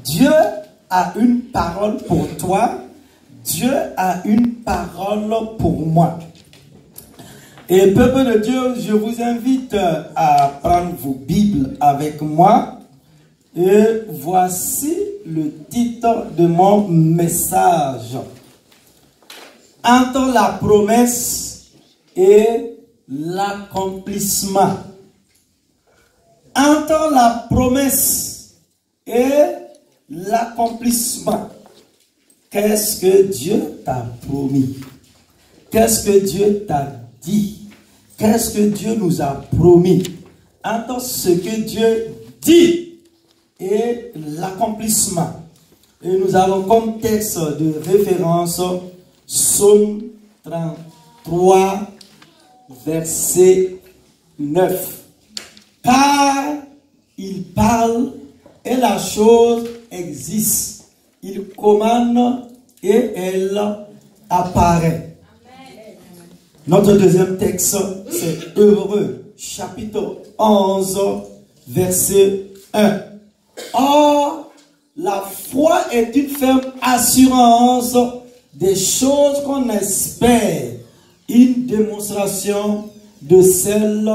Dieu a une parole pour toi. Dieu a une parole pour moi. Et peuple de Dieu, je vous invite à prendre vos Bibles avec moi. Et voici le titre de mon message. Entre la promesse et l'accomplissement. Entre la promesse et l'accomplissement. Qu'est-ce que Dieu t'a promis? Qu'est-ce que Dieu t'a dit? Qu'est-ce que Dieu nous a promis? Entre ce que Dieu dit et l'accomplissement. Et nous avons comme texte de référence Psaume 33, verset 9. Car il parle et la chose existe. Il commande et elle apparaît. Amen. Notre deuxième texte, c'est Hébreux, chapitre 11, verset 1. Or, la foi est une ferme assurance des choses qu'on espère, une démonstration de celles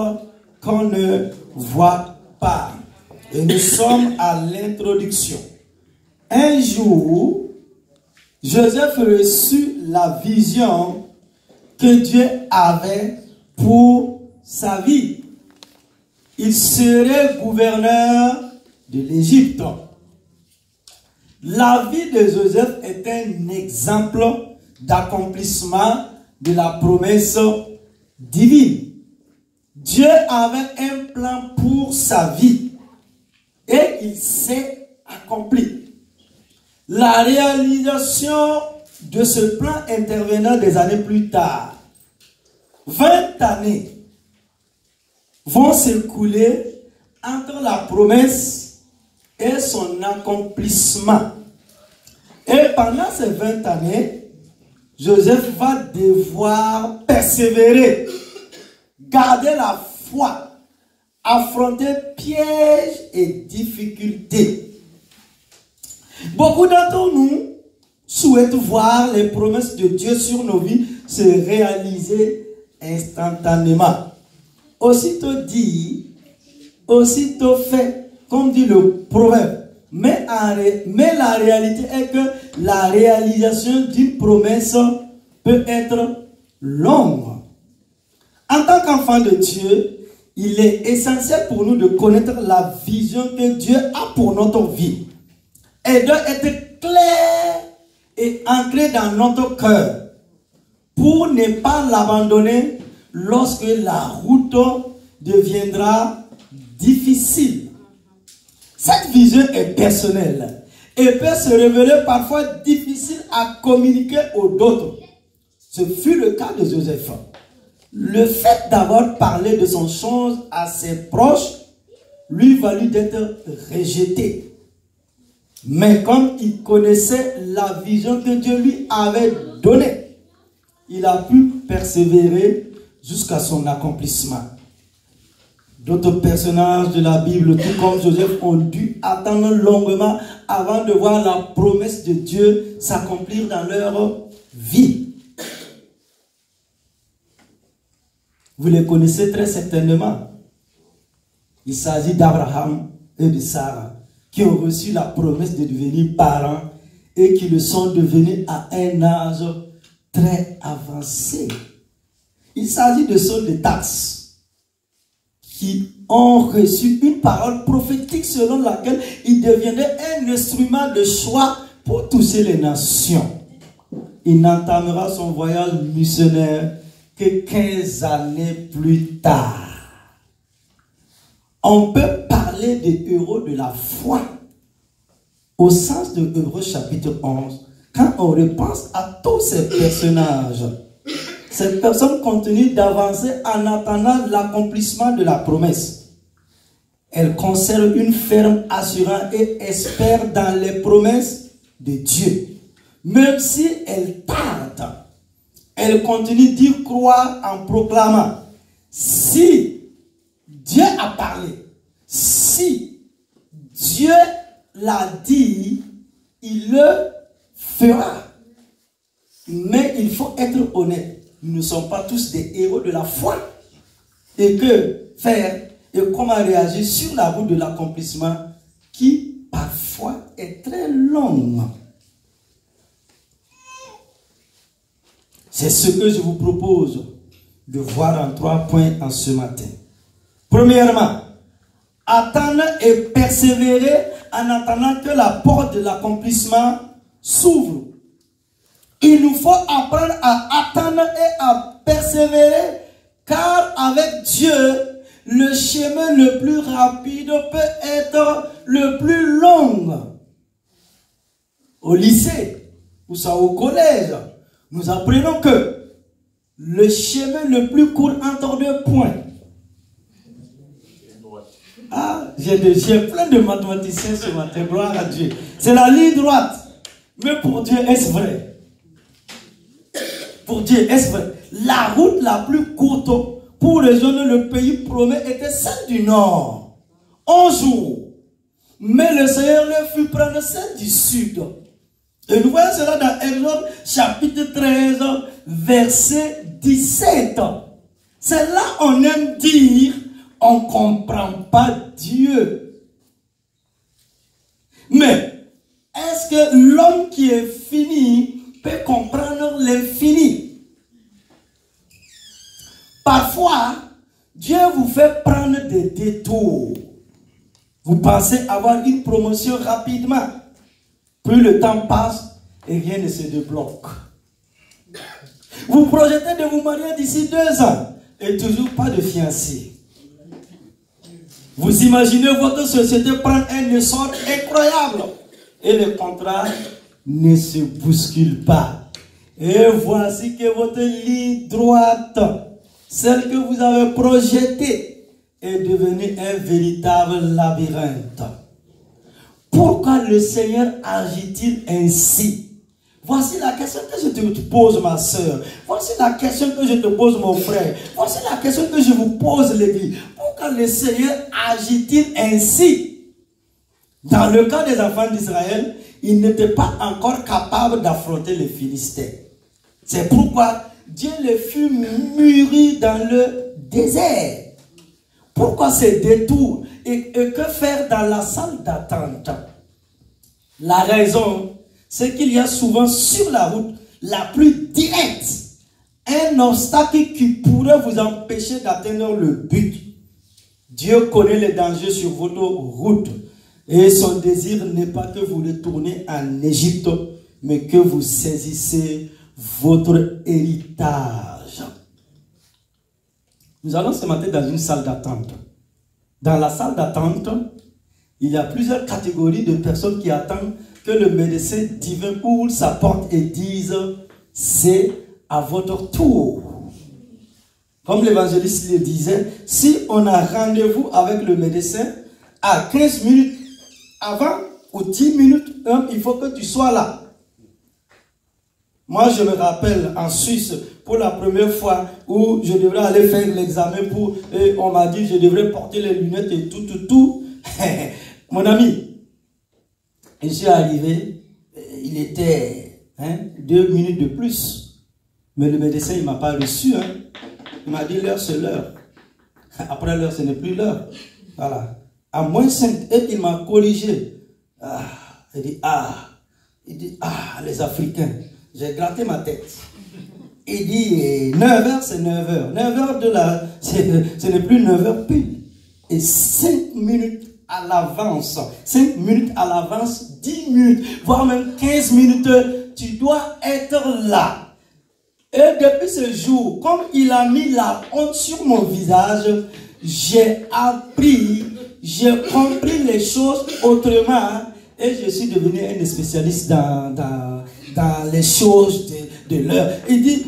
qu'on ne voit pas. Et nous sommes à l'introduction. Un jour, Joseph reçut la vision que Dieu avait pour sa vie. Il serait gouverneur de l'Égypte. La vie de Joseph est un exemple d'accomplissement de la promesse divine. Dieu avait un plan pour sa vie et il s'est accompli. La réalisation de ce plan intervenant des années plus tard. 20 années vont s'écouler entre la promesse et son accomplissement. Et pendant ces 20 années, Joseph va devoir persévérer, garder la foi, affronter pièges et difficultés. Beaucoup d'entre nous souhaitent voir les promesses de Dieu sur nos vies se réaliser instantanément. Aussitôt dit, aussitôt fait, comme dit le proverbe. Mais la réalité est que la réalisation d'une promesse peut être longue. En tant qu'enfant de Dieu, il est essentiel pour nous de connaître la vision que Dieu a pour notre vie. Elle doit être claire et ancrée dans notre cœur pour ne pas l'abandonner lorsque la route deviendra difficile. Cette vision est personnelle et peut se révéler parfois difficile à communiquer aux autres. Ce fut le cas de Joseph. Le fait d'avoir parlé de son chose à ses proches lui valut d'être rejeté. Mais comme il connaissait la vision que Dieu lui avait donnée, il a pu persévérer jusqu'à son accomplissement. D'autres personnages de la Bible, tout comme Joseph, ont dû attendre longuement avant de voir la promesse de Dieu s'accomplir dans leur vie. Vous les connaissez très certainement. Il s'agit d'Abraham et de Sarah, qui ont reçu la promesse de devenir parents et qui le sont devenus à un âge très avancé. Il s'agit de ceux de Tarse qui ont reçu une parole prophétique selon laquelle ils deviendraient un instrument de choix pour toucher les nations. Il n'entamera son voyage missionnaire que 15 années plus tard. On peut parler des héros de la foi au sens de Hébreux chapitre 11. Quand on repense à tous ces personnages, ces personnes continuent d'avancer en attendant l'accomplissement de la promesse. Elles conservent une ferme assurance et espèrent dans les promesses de Dieu. Même si elles tardent, elles continuent d'y croire en proclamant: si Dieu a parlé, si Dieu l'a dit, il le fera. Mais il faut être honnête. Nous ne sommes pas tous des héros de la foi. Et que faire et comment réagir sur la route de l'accomplissement qui parfois est très longue. C'est ce que je vous propose de voir en 3 points en ce matin. Premièrement, attendre et persévérer en attendant que la porte de l'accomplissement s'ouvre. Il nous faut apprendre à attendre et à persévérer, car avec Dieu, le chemin le plus rapide peut être le plus long. Au lycée, ou ça au collège, nous apprenons que le chemin le plus court entre 2 points. Ah, j'ai plein de mathématiciens ce matin, gloire à Dieu. C'est la ligne droite. Mais pour Dieu, est-ce vrai? Pour Dieu, est-ce vrai? La route la plus courte pour rejoindre le pays promis était celle du nord. 11 jours. Mais le Seigneur leur fut prendre celle du sud. Et nous voyons cela dans Exode chapitre 13, verset 17. C'est là on aime dire, on ne comprend pas Dieu. Mais, est-ce que l'homme qui est fini peut comprendre l'infini? Parfois, Dieu vous fait prendre des détours. Vous pensez avoir une promotion rapidement. Plus le temps passe et rien ne se débloque. Vous projetez de vous marier d'ici 2 ans et toujours pas de fiancé. Vous imaginez votre société prendre un essor incroyable et le contrat ne se bouscule pas. Et voici que votre ligne droite, celle que vous avez projetée, est devenue un véritable labyrinthe. Pourquoi le Seigneur agit-il ainsi? Voici la question que je te pose, ma soeur. Voici la question que je te pose, mon frère. Voici la question que je vous pose, l'église. Pourquoi le Seigneur agit-il ainsi? Dans le cas des enfants d'Israël, ils n'étaient pas encore capables d'affronter les Philistins. C'est pourquoi Dieu les fut mûris dans le désert. Pourquoi ces détours? Et que faire dans la salle d'attente? La raison, c'est qu'il y a souvent sur la route la plus directe un obstacle qui pourrait vous empêcher d'atteindre le but. Dieu connaît les dangers sur votre route et son désir n'est pas que vous retourniez en Égypte, mais que vous saisissez votre héritage. Nous allons ce matin dans une salle d'attente. Dans la salle d'attente, il y a plusieurs catégories de personnes qui attendent que le médecin divin ouvre sa porte et dise « c'est à votre tour ». Comme l'évangéliste le disait, si on a rendez-vous avec le médecin à 15 minutes avant ou 10 minutes, il faut que tu sois là. Moi, je me rappelle en Suisse, pour la première fois où je devrais aller faire l'examen et on m'a dit que je devrais porter les lunettes et tout. Mon ami, je suis arrivé, il était 2 minutes de plus. Mais le médecin, il ne m'a pas reçu. Il m'a dit l'heure, c'est l'heure. Après l'heure, ce n'est plus l'heure. Voilà. À moins 5, et il m'a corrigé. Il dit, les Africains. J'ai gratté ma tête. Il dit 9h, c'est 9h. 9h ce n'est plus 9h pile. Et 5 minutes à l'avance. 5 minutes à l'avance, 10 minutes, voire même 15 minutes, tu dois être là. Et depuis ce jour, comme il a mis la honte sur mon visage, j'ai appris, j'ai compris les choses autrement et je suis devenu un spécialiste dans les choses de l'heure. Il dit,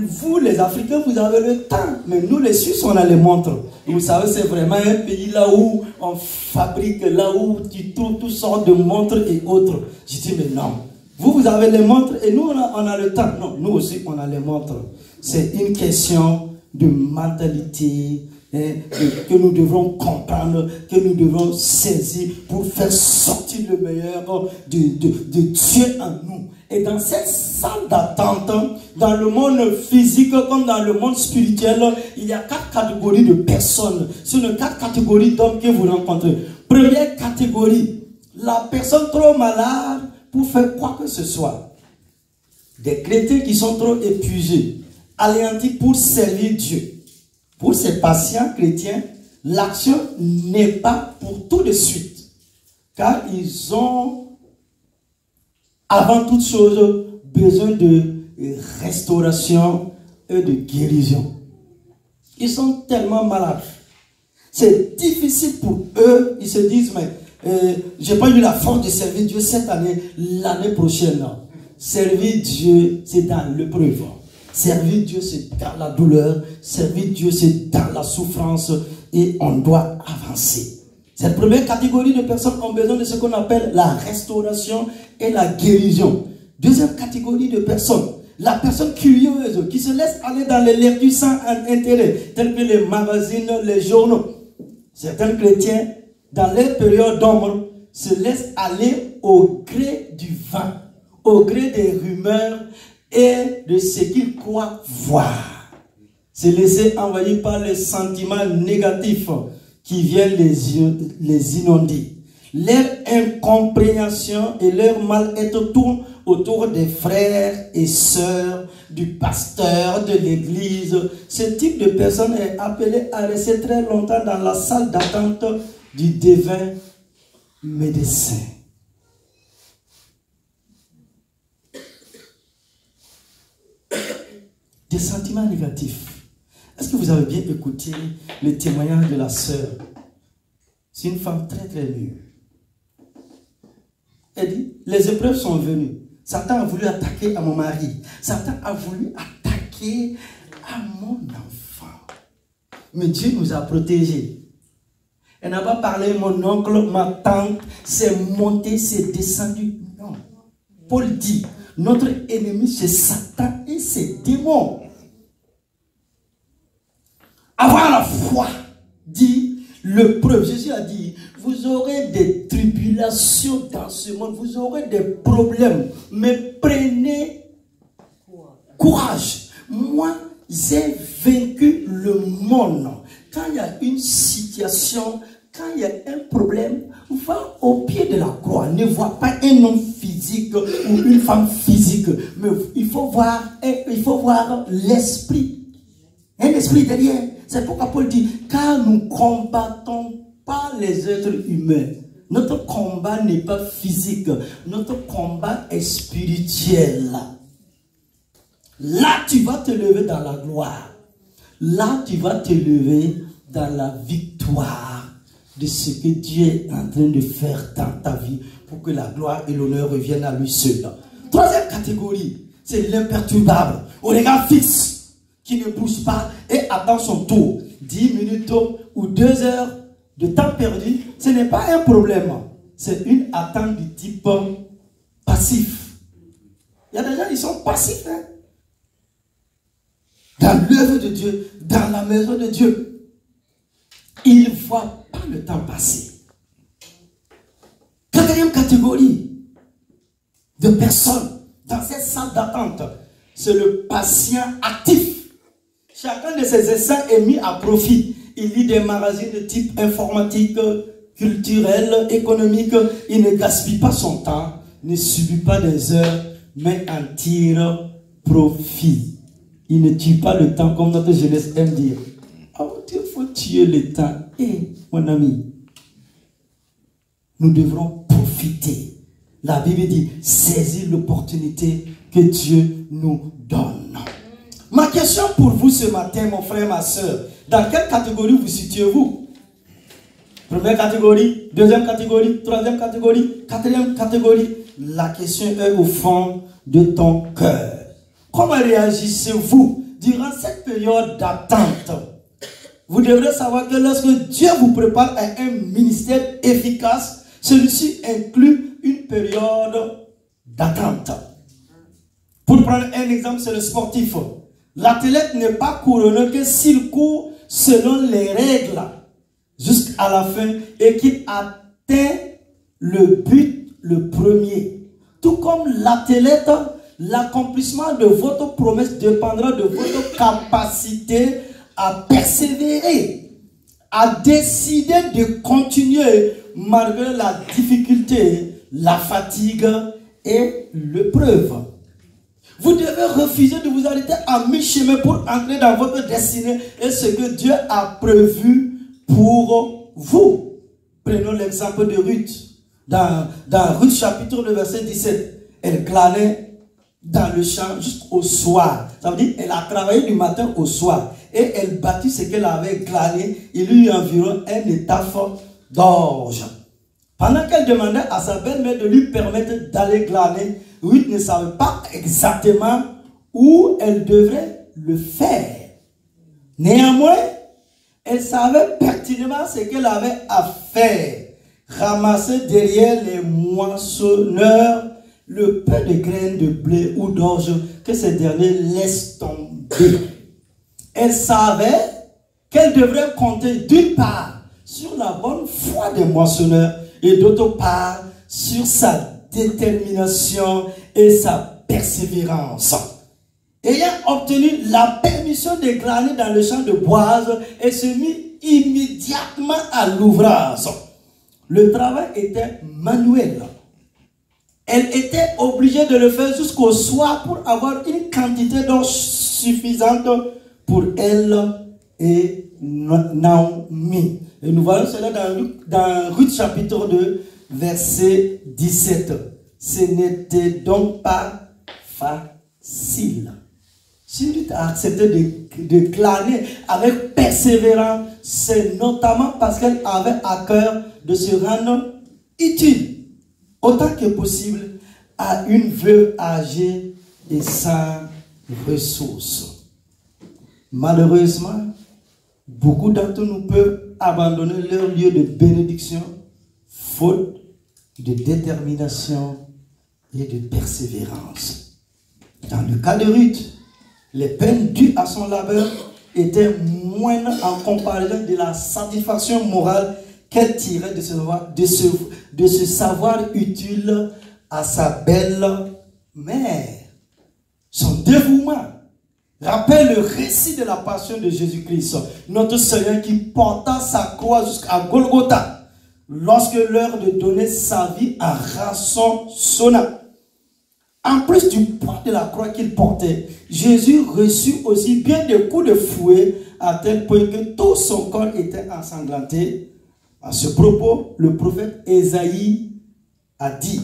vous les Africains, vous avez le temps, mais nous les Suisses, on a les montres. Vous savez, c'est vraiment un pays là où on fabrique, là où tu trouves toutes sortes de montres et autres. Je dis, mais non. Vous avez les montres et nous, on a le temps. Non, nous aussi, on a les montres. C'est une question de mentalité que nous devrons comprendre, que nous devons saisir pour faire sortir le meilleur de Dieu en nous. Et dans cette salle d'attente, dans le monde physique comme dans le monde spirituel, il y a 4 catégories de personnes. Ce sont 4 catégories d'hommes que vous rencontrez. Première catégorie, la personne trop malade pour faire quoi que ce soit. Des chrétiens qui sont trop épuisés, anéantis pour servir Dieu. Pour ces patients chrétiens, l'action n'est pas pour tout de suite. Car ils ont, avant toute chose, besoin de restauration et de guérison. Ils sont tellement malades. C'est difficile pour eux. Ils se disent, mais je n'ai pas eu la force de servir Dieu cette année, l'année prochaine. Servir Dieu, c'est dans l'épreuve. Servir Dieu, c'est dans la douleur. Servir Dieu, c'est dans la souffrance. Et on doit avancer. Cette première catégorie de personnes ont besoin de ce qu'on appelle la restauration et la guérison. Deuxième catégorie de personnes, la personne curieuse qui se laisse aller dans les lectures sans intérêt, telles que les magazines, les journaux. Certains chrétiens, dans leur période d'ombre, se laissent aller au gré du vent, au gré des rumeurs et de ce qu'ils croient voir. Se laisser envahir par les sentiments négatifs qui viennent les inonder. Leur incompréhension et leur mal-être tournent autour des frères et sœurs, du pasteur, de l'église. Ce type de personne est appelé à rester très longtemps dans la salle d'attente du divin médecin. Des sentiments négatifs. Est-ce que vous avez bien écouté le témoignage de la sœur? C'est une femme très très mûre. Elle dit, les épreuves sont venues. Satan a voulu attaquer à mon mari. Satan a voulu attaquer à mon enfant. Mais Dieu nous a protégés. Elle n'a pas parlé, mon oncle, ma tante, c'est monté, c'est descendu. Non. Paul dit, notre ennemi c'est Satan et ses démons. Avoir la foi, dit le preuve. Jésus a dit, vous aurez des tribulations dans ce monde, vous aurez des problèmes, mais prenez courage. Moi, j'ai vaincu le monde. Quand il y a une situation, quand il y a un problème, va au pied de la croix. Ne vois pas un homme physique ou une femme physique, mais il faut voir l'esprit. Un esprit derrière. C'est pourquoi Paul dit, car nous combattons pas les êtres humains. Notre combat n'est pas physique. Notre combat est spirituel. Là, tu vas te lever dans la gloire. Là, tu vas te lever dans la victoire de ce que Dieu est en train de faire dans ta vie pour que la gloire et l'honneur reviennent à lui seul. Troisième catégorie, c'est l'imperturbable, au regard fixe, qui ne bouge pas et attend son tour. 10 minutes ou 2 heures de temps perdu, ce n'est pas un problème. C'est une attente du type passif. Il y a des gens qui sont passifs. Hein? Dans l'œuvre de Dieu, dans la maison de Dieu. Ils ne voient pas le temps passer. Quatrième catégorie de personnes dans cette salle d'attente, c'est le patient actif. Chacun de ces essais est mis à profit. Il lit des magazines de type informatique, culturel, économique. Il ne gaspille pas son temps, ne subit pas des heures, mais en tire profit. Il ne tue pas le temps comme notre jeunesse aime dire. Il faut tuer le temps. Mon ami, nous devrons profiter. La Bible dit, saisir l'opportunité que Dieu nous donne. Ma question pour vous ce matin, mon frère, ma soeur, dans quelle catégorie vous situez-vous? Première catégorie, deuxième catégorie, troisième catégorie, quatrième catégorie. La question est au fond de ton cœur. Comment réagissez-vous durant cette période d'attente? Vous devrez savoir que lorsque Dieu vous prépare à un ministère efficace, celui-ci inclut une période d'attente. Pour prendre un exemple, c'est le sportif. L'athlète n'est pas couronné que s'il court selon les règles jusqu'à la fin et qu'il atteint le but le premier. Tout comme l'athlète, l'accomplissement de votre promesse dépendra de votre capacité à persévérer, à décider de continuer malgré la difficulté, la fatigue et l'épreuve. Vous devez refuser de vous arrêter à mi-chemin pour entrer dans votre destinée et ce que Dieu a prévu pour vous. Prenons l'exemple de Ruth. Dans Ruth chapitre 2 verset 17, elle glanait dans le champ jusqu'au soir. Ça veut dire qu'elle a travaillé du matin au soir. Et elle bâtit ce qu'elle avait glané. Il y eut environ un étaffe d'orge. Pendant qu'elle demandait à sa belle-mère de lui permettre d'aller glaner, Ruth ne savait pas exactement où elle devrait le faire. Néanmoins, elle savait pertinemment ce qu'elle avait à faire. Ramasser derrière les moissonneurs le peu de graines de blé ou d'orge que ces derniers laissent tomber. Elle savait qu'elle devrait compter d'une part sur la bonne foi des moissonneurs et d'autre part sur sa détermination et sa persévérance. Ayant obtenu la permission de glaner dans le champ de Boaz, elle se mit immédiatement à l'ouvrage. Le travail était manuel. Elle était obligée de le faire jusqu'au soir pour avoir une quantité d'eau suffisante pour elle et Naomi. Et nous voyons cela dans Ruth chapitre 2, verset 17. Ce n'était donc pas facile. Si Ruth a accepté de glaner avec persévérance, c'est notamment parce qu'elle avait à cœur de se rendre utile, autant que possible, à une veuve âgée et sans ressources. Malheureusement, beaucoup d'entre nous peuvent abandonner leur lieu de bénédiction, faute de détermination et de persévérance. Dans le cas de Ruth, les peines dues à son labeur étaient moindres en comparaison de la satisfaction morale qu'elle tirait de ce savoir utile à sa belle-mère. Son dévouement rappelle le récit de la passion de Jésus-Christ, notre Seigneur qui porta sa croix jusqu'à Golgotha. Lorsque l'heure de donner sa vie à rançon sonna. En plus du poids de la croix qu'il portait, Jésus reçut aussi bien des coups de fouet à tel point que tout son corps était ensanglanté. À ce propos, le prophète Ésaïe a dit: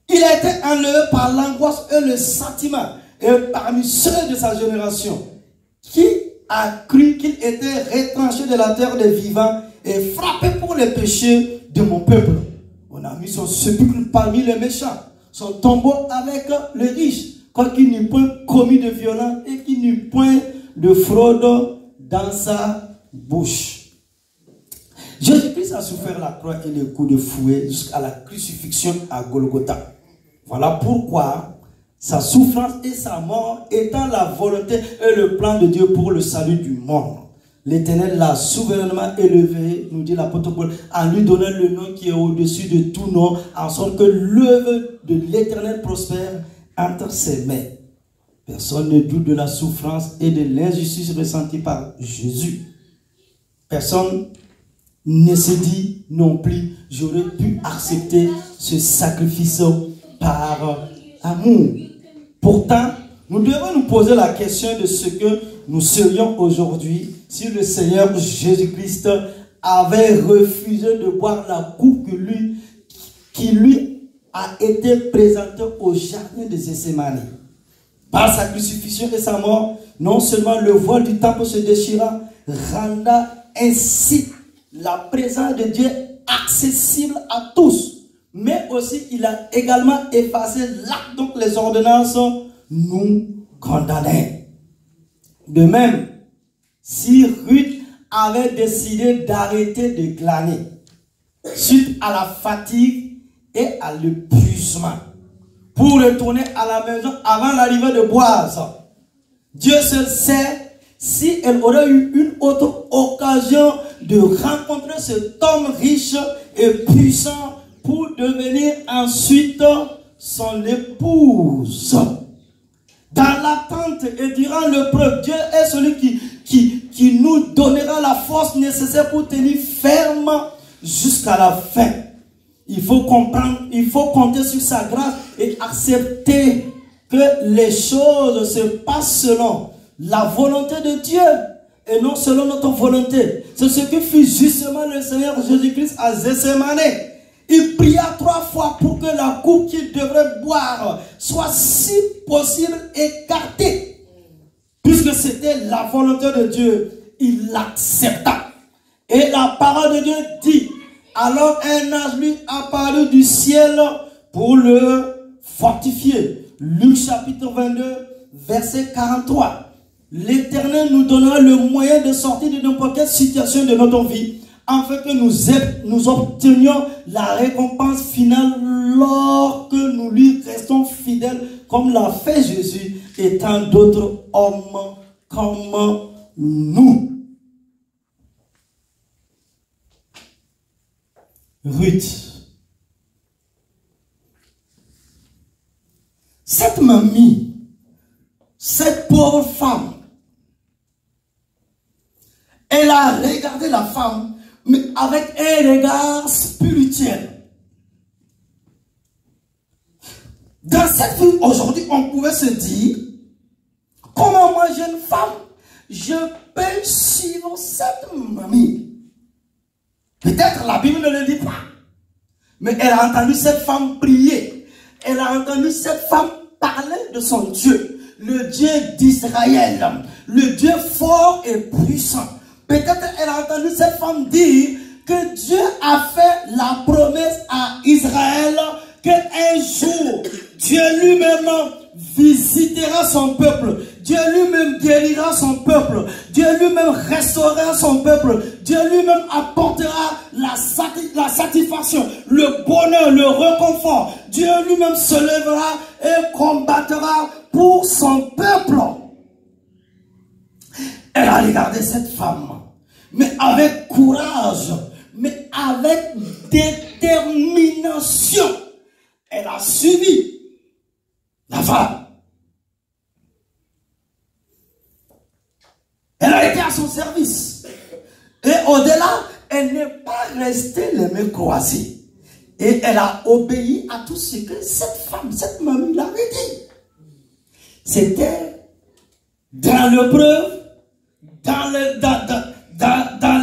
il a été enlevé par l'angoisse et le sentiment, et parmi ceux de sa génération, qui a cru qu'il était retranché de la terre des vivants et frappé pour les péchés de mon peuple. On a mis son sépulcre parmi les méchants, son tombeau avec les riches, quoiqu'il n'eût point commis de violence et qu'il n'eût point de fraude dans sa bouche. Jésus-Christ a souffert la croix et les coups de fouet jusqu'à la crucifixion à Golgotha. Voilà pourquoi sa souffrance et sa mort étant la volonté et le plan de Dieu pour le salut du monde. L'Éternel l'a souverainement élevé, nous dit l'apôtre Paul, en lui donnant le nom qui est au-dessus de tout nom, en sorte que l'œuvre de l'Éternel prospère entre ses mains. Personne ne doute de la souffrance et de l'injustice ressentie par Jésus. Personne ne se dit non plus, j'aurais pu accepter ce sacrifice par amour. Pourtant, nous devons nous poser la question de ce que nous serions aujourd'hui si le Seigneur Jésus-Christ avait refusé de boire la coupe qui lui a été présentée au jardin de Gethsémani. Par sa crucifixion et sa mort, non seulement le voile du temple se déchira, rendant ainsi la présence de Dieu accessible à tous, mais aussi il a également effacé l'acte, donc les ordonnances nous condamnaient. De même, si Ruth avait décidé d'arrêter de glaner suite à la fatigue et à l'épuisement pour retourner à la maison avant l'arrivée de Boaz, Dieu seul sait si elle aurait eu une autre occasion de rencontrer cet homme riche et puissant pour devenir ensuite son épouse. Dans l'attente et durant l'épreuve, Dieu est celui qui nous donnera la force nécessaire pour tenir ferme jusqu'à la fin. Il faut comprendre, il faut compter sur sa grâce et accepter que les choses se passent selon la volonté de Dieu et non selon notre volonté. C'est ce que fit justement le Seigneur Jésus-Christ à Gethsémane. Il pria 3 fois pour que la coupe qu'il devrait boire soit si possible écartée. Puisque c'était la volonté de Dieu, il l'accepta. Et la parole de Dieu dit, alors un ange lui apparut du ciel pour le fortifier. Luc chapitre 22, verset 43. L'Éternel nous donnera le moyen de sortir de n'importe quelle situation de notre vie, afin que nous obtenions la récompense finale lorsque nous lui restons fidèles, comme l'a fait Jésus et tant d'autres hommes comme nous. Ruth. Cette mamie, cette pauvre femme, elle a regardé la femme, mais avec un regard spirituel. Dans cette vie, aujourd'hui, on pouvait se dire, comment moi, jeune femme, je peux suivre cette mamie? Peut-être la Bible ne le dit pas. Mais elle a entendu cette femme prier. Elle a entendu cette femme parler de son Dieu. Le Dieu d'Israël. Le Dieu fort et puissant. Peut-être elle a entendu cette femme dire que Dieu a fait la promesse à Israël qu'un jour, Dieu lui-même visitera son peuple. Dieu lui-même guérira son peuple. Dieu lui-même restaurera son peuple. Dieu lui-même apportera la satisfaction, le bonheur, le réconfort. Dieu lui-même se lèvera et combattra pour son peuple. Elle a regardé cette femme, mais avec courage, mais avec détermination. Elle a suivi la femme. Elle a été à son service. Et au-delà, elle n'est pas restée les mains croisées. Et elle a obéi à tout ce que cette femme, cette mamie l'avait dit. C'était dans l'épreuve, dans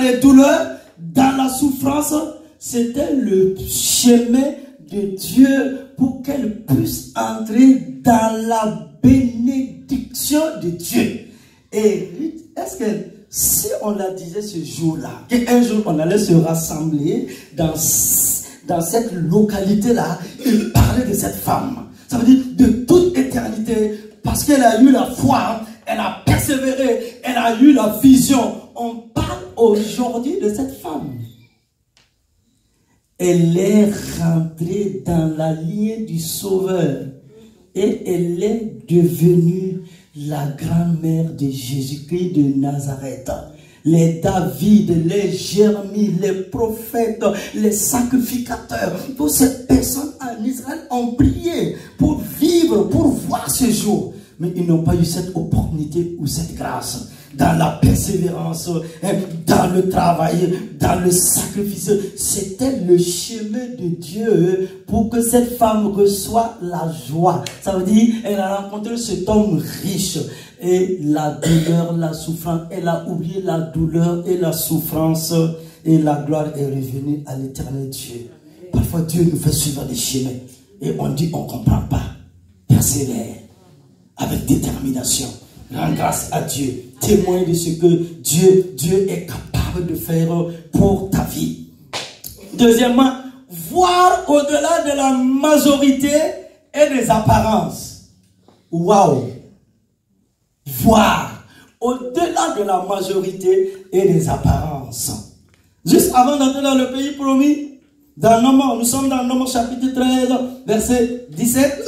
les douleurs, dans la souffrance, c'était le chemin de Dieu pour qu'elle puisse entrer dans la bénédiction de Dieu. Et est-ce que si on la disait ce jour-là, qu'un jour on allait se rassembler dans cette localité-là et parler de cette femme, ça veut dire de toute éternité, parce qu'elle a eu la foi, elle a persévéré, elle a eu la vision. On parle aujourd'hui de cette femme. Elle est rentrée dans la lignée du Sauveur et elle est devenue la grand-mère de Jésus-Christ de Nazareth. Les David, les Jérémie, les prophètes, les sacrificateurs, toutes ces personnes en Israël ont prié pour vivre, pour voir ce jour. Mais ils n'ont pas eu cette opportunité ou cette grâce. Dans la persévérance, dans le travail, dans le sacrifice. C'était le chemin de Dieu pour que cette femme reçoive la joie. Ça veut dire, elle a rencontré cet homme riche. Et la douleur, la souffrance, elle a oublié la douleur et la souffrance. Et la gloire est revenue à l'éternel Dieu. Parfois, Dieu nous fait suivre des chemins. Et on dit, on ne comprend pas. Persévère. Avec détermination. Rends grâce à Dieu. Témoigne de ce que Dieu est capable de faire pour ta vie. Deuxièmement, voir au-delà de la majorité et des apparences. Waouh! Voir au-delà de la majorité et des apparences. Juste avant d'entrer dans le pays promis, nous sommes dans Nombre chapitre 13, verset 17.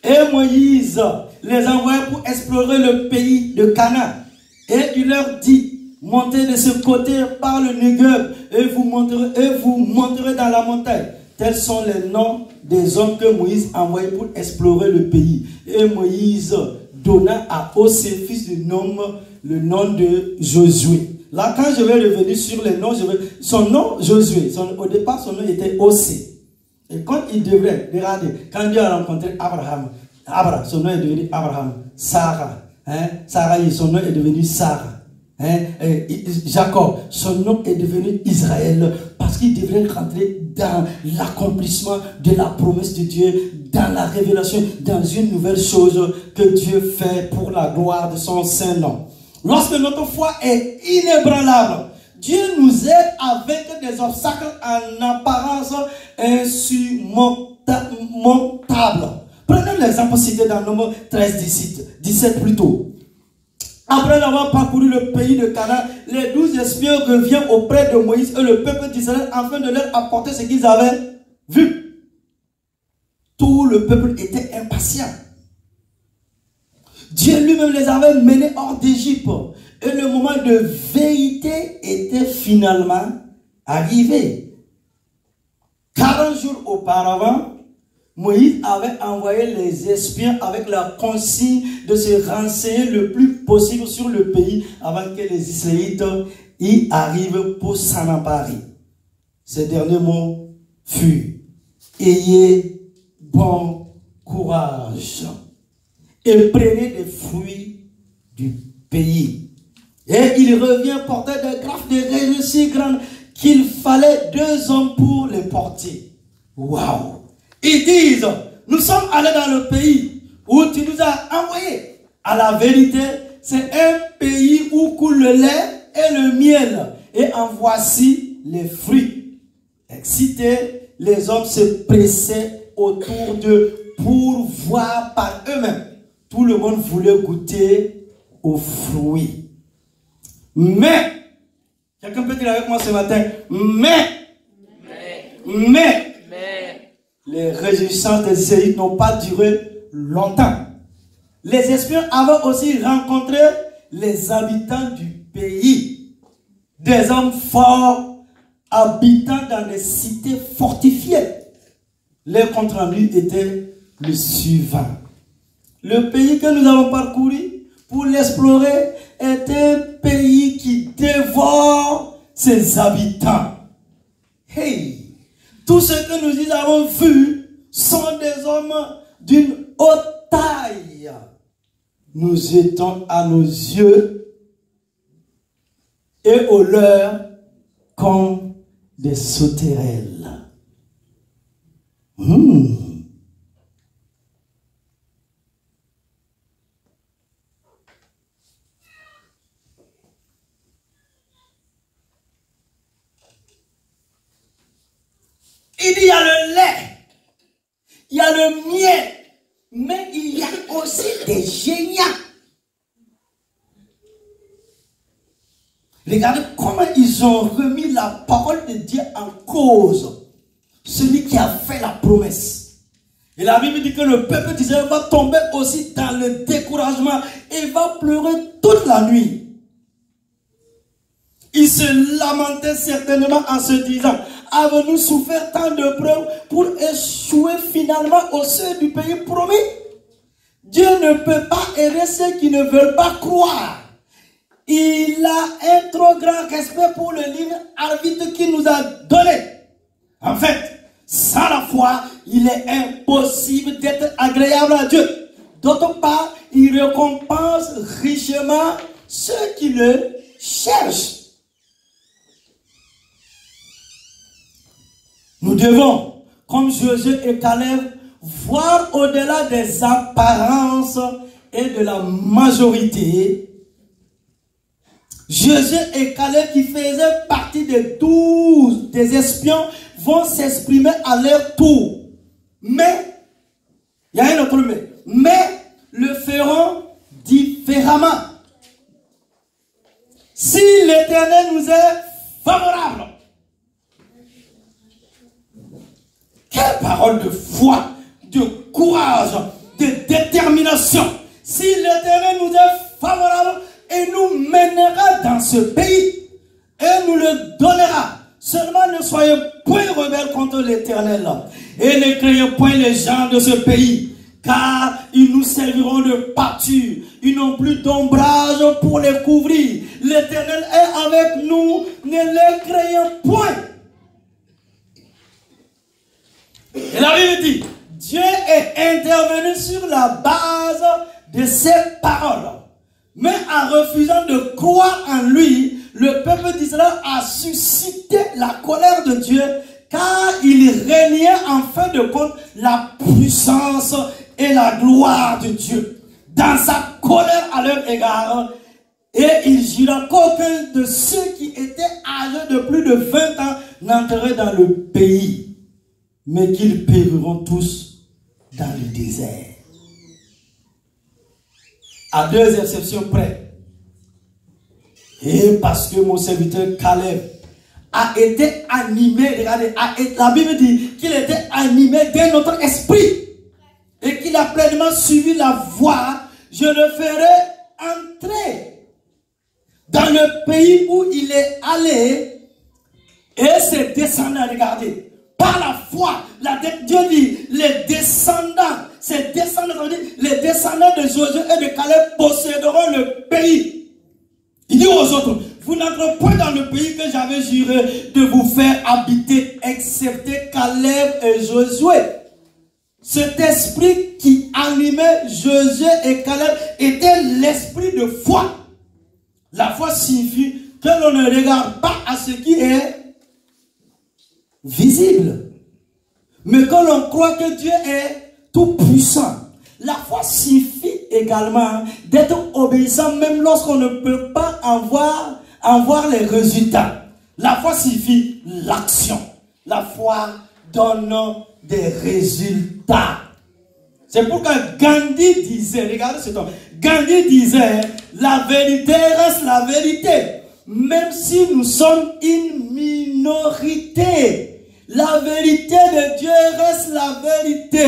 Et Moïse les envoya pour explorer le pays de Canaan. Et il leur dit, montez de ce côté par le Negev et vous monterez dans la montagne. Tels sont les noms des hommes que Moïse a envoyés pour explorer le pays. Et Moïse donna à Osée, fils de Nom, le nom de Josué. Là, quand je vais revenir sur les noms, son nom, Josué, au départ, son nom était Osée. Et quand il devrait, regardez, quand Dieu a rencontré Abraham, son nom est devenu Abraham. Sarah, Sarah, son nom est devenu Sarah. Jacob, son nom est devenu Israël, parce qu'il devrait rentrer dans l'accomplissement de la promesse de Dieu, dans la révélation, dans une nouvelle chose que Dieu fait pour la gloire de son saint nom. Lorsque notre foi est inébranlable, Dieu nous aide à vaincre des obstacles en apparence insurmontables. Prenons l'exemple cité dans Nombre 13, 17 plutôt. Après avoir parcouru le pays de Canaan, les 12 espions reviennent auprès de Moïse et le peuple d'Israël afin de leur apporter ce qu'ils avaient vu. Tout le peuple était impatient. Dieu lui-même les avait menés hors d'Égypte et le moment de vérité était finalement arrivé. 40 jours auparavant, Moïse avait envoyé les espions avec la consigne de se renseigner le plus possible sur le pays avant que les Israélites y arrivent pour s'en emparer. Ces derniers mots furent: ayez bon courage et prenez des fruits du pays. Et il revient porter des grappes de raisin si grandes qu'il fallait 2 hommes pour les porter. Waouh! Ils disent, nous sommes allés dans le pays où tu nous as envoyés. À la vérité, c'est un pays où coule le lait et le miel. Et en voici les fruits. Excités, les hommes se pressaient autour d'eux pour voir par eux-mêmes. Tout le monde voulait goûter aux fruits. Mais, quelqu'un peut dire avec moi ce matin, mais, les réjouissances des Israélites n'ont pas duré longtemps. Les espions avaient aussi rencontré les habitants du pays. Des hommes forts habitant dans des cités fortifiées. Les comptes rendus étaient le suivant. Le pays que nous avons parcouru pour l'explorer est un pays qui dévore ses habitants. Hey! Tous ceux que nous y avons vus sont des hommes d'une haute taille. Nous étions à nos yeux et aux leurs comme des sauterelles. Il y a le lait, il y a le miel, mais il y a aussi des génies. Regardez comment ils ont remis la parole de Dieu en cause. Celui qui a fait la promesse. Et la Bible dit que le peuple d'Israël va tomber aussi dans le découragement et va pleurer toute la nuit. Il se lamentait certainement en se disant: avons-nous souffert tant de preuves pour échouer finalement au seuil du pays promis? Dieu ne peut pas aider ceux qui ne veulent pas croire. Il a un trop grand respect pour le livre arbitre qu'il nous a donné. En fait, sans la foi, il est impossible d'être agréable à Dieu. D'autre part, il récompense richement ceux qui le cherchent. Nous devons, comme Josué et Caleb, voir au-delà des apparences et de la majorité. Josué et Caleb, qui faisaient partie des 12 des espions, vont s'exprimer à leur tour. Mais, il y a un autre mais le feront différemment. Si l'Éternel nous est favorable, quelle parole de foi, de courage, de détermination. Si l'Éternel nous est favorable et il nous mènera dans ce pays et nous le donnera. Seulement ne soyez point rebelles contre l'Éternel et ne craignez point les gens de ce pays, car ils nous serviront de pâture. Ils n'ont plus d'ombrage pour les couvrir. L'Éternel est avec nous, ne les craignez point. Et la Bible dit, Dieu est intervenu sur la base de ces paroles. Mais en refusant de croire en lui, le peuple d'Israël a suscité la colère de Dieu, car il régnait en fin de compte la puissance et la gloire de Dieu dans sa colère à leur égard. Et il jura qu'aucun de ceux qui étaient âgés de plus de 20 ans n'entrerait dans le pays, mais qu'ils périront tous dans le désert. À deux exceptions près. Et parce que mon serviteur Caleb a été animé, regardez, la Bible dit qu'il était animé d'un autre esprit et qu'il a pleinement suivi la voie, je le ferai entrer dans le pays où il est allé et ses descendants, regardez, par la foi, Dieu dit, les descendants, les descendants de Josué et de Caleb posséderont le pays. Il dit aux autres, vous n'entrez point dans le pays que j'avais juré de vous faire habiter, excepté Caleb et Josué. Cet esprit qui animait Josué et Caleb était l'esprit de foi. La foi signifie que l'on ne regarde pas à ce qui est visible, mais que l'on croit que Dieu est tout puissant. La foi signifie également d'être obéissant même lorsqu'on ne peut pas en voir les résultats. La foi signifie l'action. La foi donne des résultats. C'est pourquoi Gandhi disait, regardez ce temps, Gandhi disait, la vérité reste la vérité, même si nous sommes une minorité. La vérité de Dieu reste la vérité.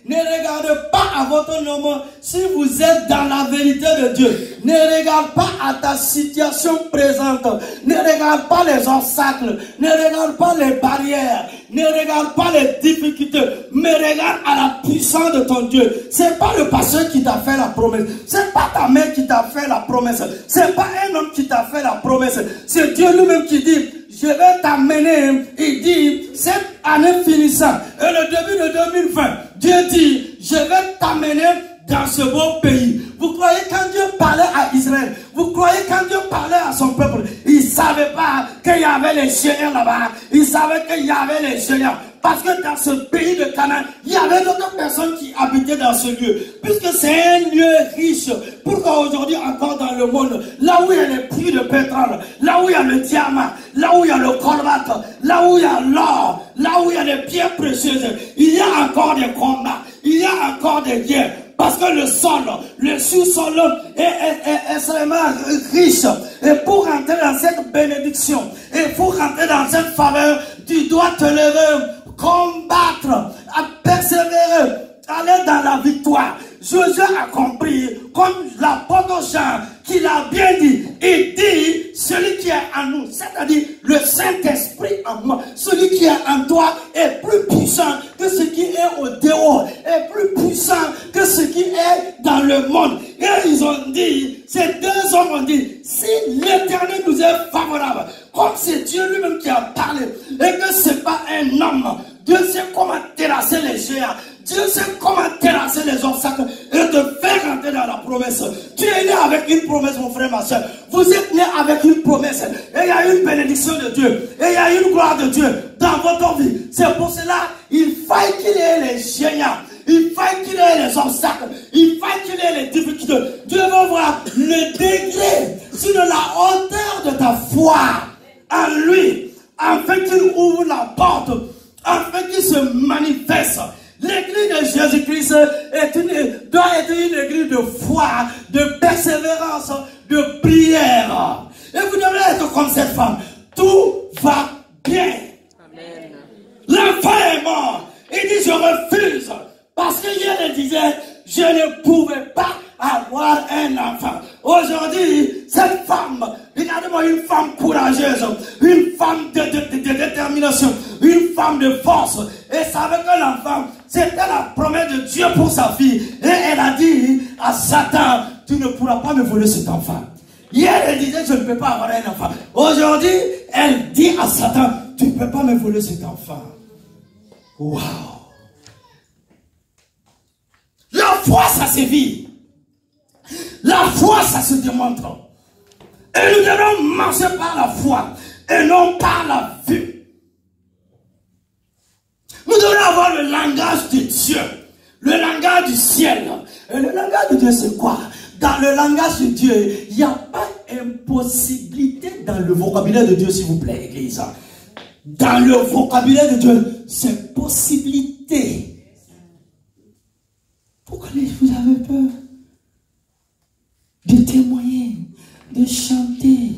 Ne regardez pas à votre nom si vous êtes dans la vérité de Dieu. Ne regarde pas à ta situation présente. Ne regarde pas les obstacles. Ne regarde pas les barrières. Ne regarde pas les difficultés. Mais regarde à la puissance de ton Dieu. C'est pas le pasteur qui t'a fait la promesse. C'est pas ta mère qui t'a fait la promesse. C'est pas un homme qui t'a fait la promesse. C'est Dieu lui-même qui dit, je vais t'amener, il dit, cette année finissant, et le début de 2020, Dieu dit, je vais t'amener dans ce beau pays. Vous croyez quand Dieu parlait à Israël, vous croyez quand Dieu parlait à son peuple, il ne savait pas qu'il y avait les géants là-bas, il savait qu'il y avait les géants. Parce que dans ce pays de Canaan, il y avait d'autres personnes qui habitaient dans ce lieu. Puisque c'est un lieu riche. Pourquoi aujourd'hui encore dans le monde, là où il y a les puits de pétrole, là où il y a le diamant, là où il y a le colbate, là où il y a l'or, là où il y a les pierres précieuses, il y a encore des combats, il y a encore des guerres. Parce que le sol, le sous-sol est extrêmement riche. Et pour rentrer dans cette bénédiction, et pour rentrer dans cette faveur, tu dois te lever, combattre, à persévérer, aller dans la victoire. Jésus a compris, comme l'apôtre Jean, qu'il a bien dit, il dit, celui qui est en nous, c'est-à-dire le Saint-Esprit en moi, celui qui est en toi est plus puissant que ce qui est au dehors, est plus puissant que ce qui est dans le monde. Et ils ont dit, ces deux hommes ont dit, si l'Éternel nous est favorable, comme c'est Dieu lui-même qui a parlé, et que ce n'est pas un homme, Dieu sait comment terrasser les géants, Dieu sait comment terrasser les obstacles et te faire rentrer dans la promesse. Tu es né avec une promesse, mon frère, ma soeur. Vous êtes né avec une promesse. Et il y a une bénédiction de Dieu. Et il y a une gloire de Dieu dans votre vie. C'est pour cela il faut qu'il y ait les géants. Il faut qu'il y ait les obstacles. Il faut qu'il y ait les difficultés. Dieu va voir le degré sur la hauteur de ta foi en lui. Afin qu'il ouvre la porte. Afin qu'il se manifeste. L'église de Jésus-Christ doit être une église de foi, de persévérance, de prière. Et vous devez être comme cette femme. Tout va bien. L'enfant est mort. Il dit, je refuse. Parce que hier, il disait, je ne pouvais pas avoir un enfant. Aujourd'hui, cette femme, regardez-moi, une femme courageuse, une femme de détermination, une femme de force. Et savait que l'enfant, c'était la promesse de Dieu pour sa fille. Et elle a dit à Satan, tu ne pourras pas me voler cet enfant. Hier, elle disait, je ne peux pas avoir un enfant. Aujourd'hui, elle dit à Satan, tu ne peux pas me voler cet enfant. Waouh! La foi, ça se vit. La foi, ça se démontre. Et nous devons marcher par la foi et non par la vue. Nous devons avoir le langage de Dieu, le langage du ciel. Et le langage de Dieu, c'est quoi? Dans le langage de Dieu, il n'y a pas impossibilité dans le vocabulaire de Dieu, s'il vous plaît, Église. Dans le vocabulaire de Dieu, c'est possibilité. Pourquoi vous avez peur de témoigner, de chanter,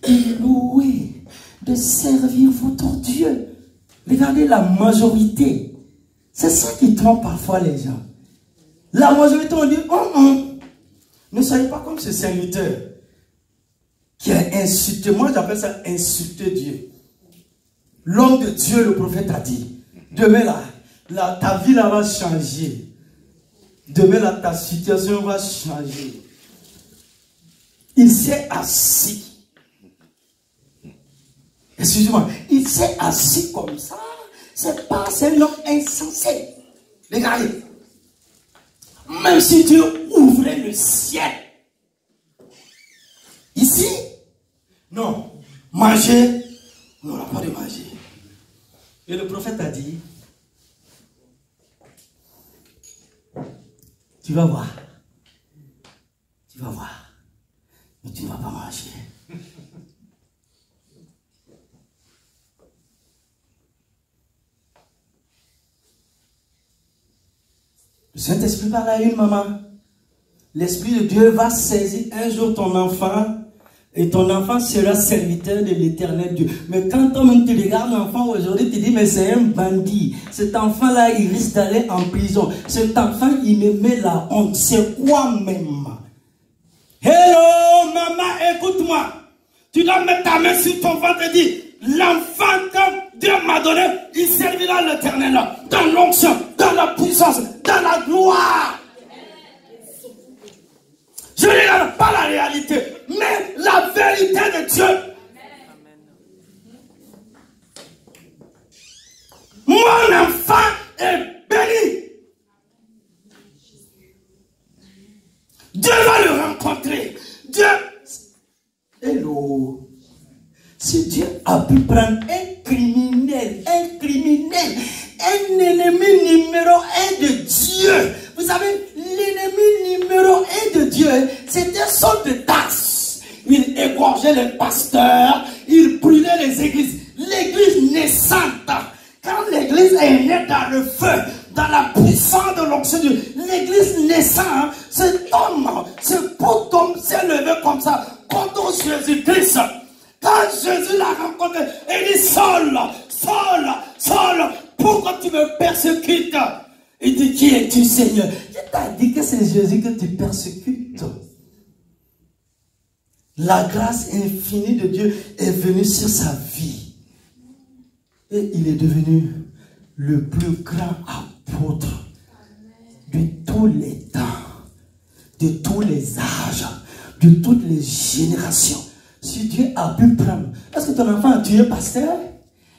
de louer, de servir votre Dieu? Regardez la majorité. C'est ça qui trompe parfois les gens. La majorité, on dit, ne soyez pas comme ce serviteur qui a insulté. Moi, j'appelle ça insulter Dieu. L'homme de Dieu, le prophète, a dit, demain là, ta vie là va changer. Demain là, ta situation va changer. Il s'est assis. Excusez-moi, il s'est assis comme ça. C'est un homme insensé. Regardez. Même si Dieu ouvrait le ciel. Ici, non. Manger, on n'aura pas de manger. Et le prophète a dit, tu vas voir. Tu vas voir. Mais tu ne vas pas manger. Le Saint-Esprit parle à une maman. L'Esprit de Dieu va saisir un jour ton enfant et ton enfant sera serviteur de l'Éternel Dieu. Mais quand toi-même tu regardes l'enfant aujourd'hui, tu dis mais c'est un bandit. Cet enfant-là, il risque d'aller en prison. Cet enfant, il me met la honte. C'est quoi même? Hello, maman, écoute-moi. Tu dois mettre ta main sur ton ventre et dire, l'enfant que Dieu m'a donné, il servira l'Éternel dans l'onction, dans la puissance, dans la gloire. Je ne regarde pas la réalité, mais la vérité de Dieu. Mon enfant est béni. Dieu va le rencontrer. Dieu. Hello. Si Dieu a pu prendre un criminel, un ennemi numéro 1 de Dieu. Vous savez, l'ennemi numéro 1 de Dieu, c'était Saul de Tarse. Il égorgeait les pasteurs, il brûlait les églises. L'église naissante, quand l'église est née dans le feu, dans la puissance de l'onction de Dieu, l'église naissante, cet homme, ce beau homme s'est levé comme ça contre Jésus-Christ. Quand Jésus l'a rencontré, il dit, Saul, Saul, Saul, pourquoi tu me persécutes? Il dit, qui es-tu, Seigneur? Qui t'a dit que c'est Jésus que tu persécutes? La grâce infinie de Dieu est venue sur sa vie. Et il est devenu le plus grand apôtre de tous les temps, de tous les âges, de toutes les générations. Si Dieu a pu prendre, est-ce que ton enfant a tué pasteur?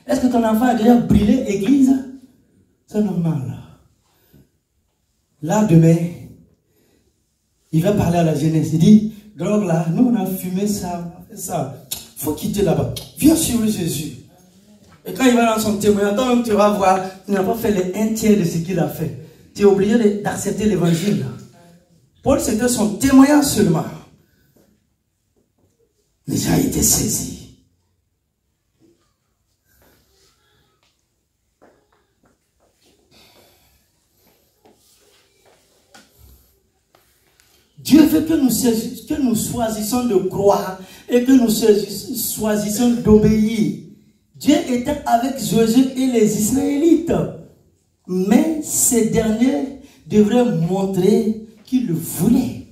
Est-ce que ton enfant a déjà brûlé l'église? C'est normal. Là, demain, il va parler à la jeunesse. Il dit, drogue là, nous on a fumé ça, on a fait ça. Il faut quitter là-bas. Viens suivre Jésus. Et quand il va dans son témoignage, toi-même tu vas voir, tu n'as pas fait les 1/3 de ce qu'il a fait. Tu es obligé d'accepter l'évangile. Paul, c'était son témoignage seulement. Les gens étaient saisis. Dieu veut que nous choisissions de croire et que nous choisissions d'obéir. Dieu était avec Josué et les Israélites. Mais ces derniers devraient montrer qu'ils le voulaient.